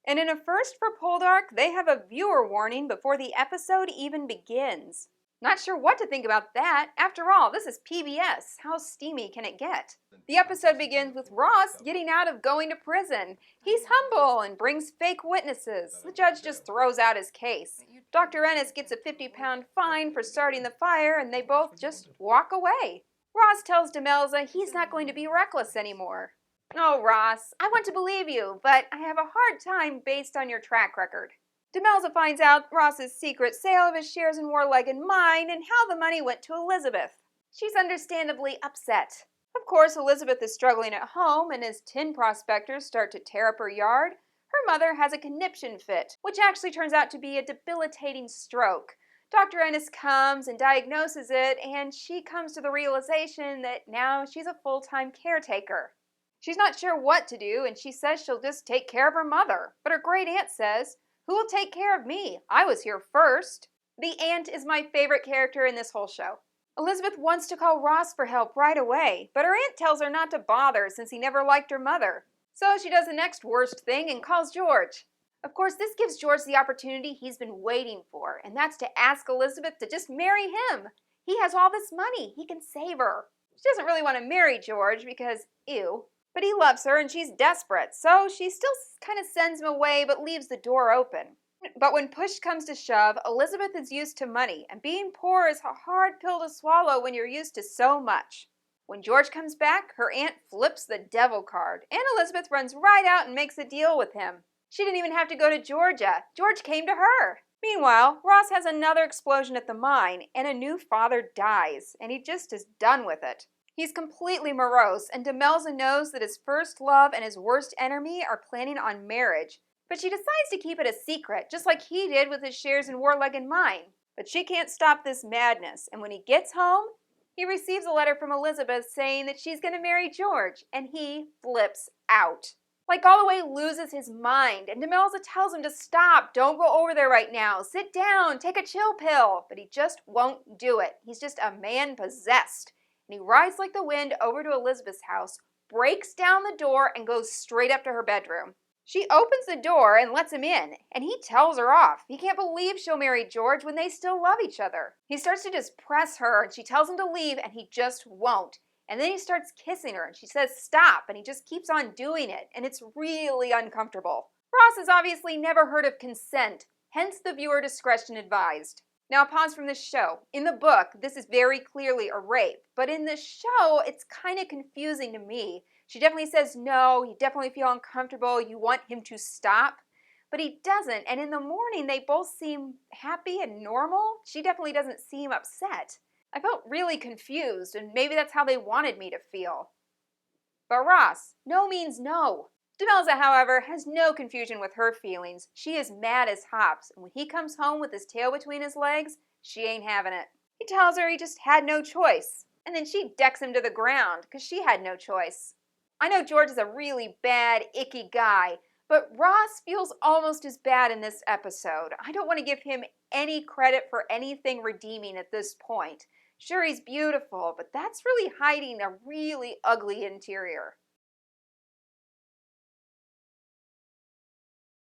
And in a first for Poldark, they have a viewer warning before the episode even begins. Not sure what to think about that. After all, this is PBS. How steamy can it get? The episode begins with Ross getting out of going to prison. He's humble and brings fake witnesses. The judge just throws out his case. Dr. Ennis gets a 50-pound fine for starting the fire, and they both just walk away. Ross tells Demelza he's not going to be reckless anymore. Oh, Ross, I want to believe you, but I have a hard time based on your track record. Demelza finds out Ross's secret sale of his shares in Warleg and Mine and how the money went to Elizabeth. She's understandably upset. Of course, Elizabeth is struggling at home, and as tin prospectors start to tear up her yard, her mother has a conniption fit, which actually turns out to be a debilitating stroke. Dr. Ennis comes and diagnoses it, and she comes to the realization that now she's a full-time caretaker. She's not sure what to do, and she says she'll just take care of her mother. But her great aunt says, "Who will take care of me? I was here first." The aunt is my favorite character in this whole show. Elizabeth wants to call Ross for help right away, but her aunt tells her not to bother since he never liked her mother. So she does the next worst thing and calls George. Of course, this gives George the opportunity he's been waiting for, and that's to ask Elizabeth to just marry him. He has all this money. He can save her. She doesn't really want to marry George because, ew. But he loves her and she's desperate, so she still kind of sends him away but leaves the door open. But when push comes to shove, Elizabeth is used to money, and being poor is a hard pill to swallow when you're used to so much. When George comes back, her aunt flips the devil card, and Elizabeth runs right out and makes a deal with him. She didn't even have to go to Georgia. George came to her. Meanwhile, Ross has another explosion at the mine, and a new father dies, and he just is done with it. He's completely morose, and Demelza knows that his first love and his worst enemy are planning on marriage. But she decides to keep it a secret, just like he did with his shares in Warleg and Mine. But she can't stop this madness, and when he gets home, he receives a letter from Elizabeth saying that she's going to marry George, and he flips out. Like all the way loses his mind, and Demelza tells him to stop, don't go over there right now, sit down, take a chill pill. But he just won't do it. He's just a man possessed. And he rides like the wind over to Elizabeth's house, breaks down the door, and goes straight up to her bedroom. She opens the door and lets him in, and he tells her off. He can't believe she'll marry George when they still love each other. He starts to just press her, and she tells him to leave, and he just won't. And then he starts kissing her, and she says stop, and he just keeps on doing it, and it's really uncomfortable. Ross has obviously never heard of consent, hence the viewer discretion advised. Now, pause from this show. In the book, this is very clearly a rape, but in the show, it's kind of confusing to me. She definitely says no, you definitely feel uncomfortable, you want him to stop, but he doesn't, and in the morning, they both seem happy and normal. She definitely doesn't seem upset. I felt really confused, and maybe that's how they wanted me to feel. But Ross, no means no. Demelza, however, has no confusion with her feelings. She is mad as hops, and when he comes home with his tail between his legs, she ain't having it. He tells her he just had no choice, and then she decks him to the ground because she had no choice. I know George is a really bad, icky guy, but Ross feels almost as bad in this episode. I don't want to give him any credit for anything redeeming at this point. Sure, he's beautiful, but that's really hiding a really ugly interior.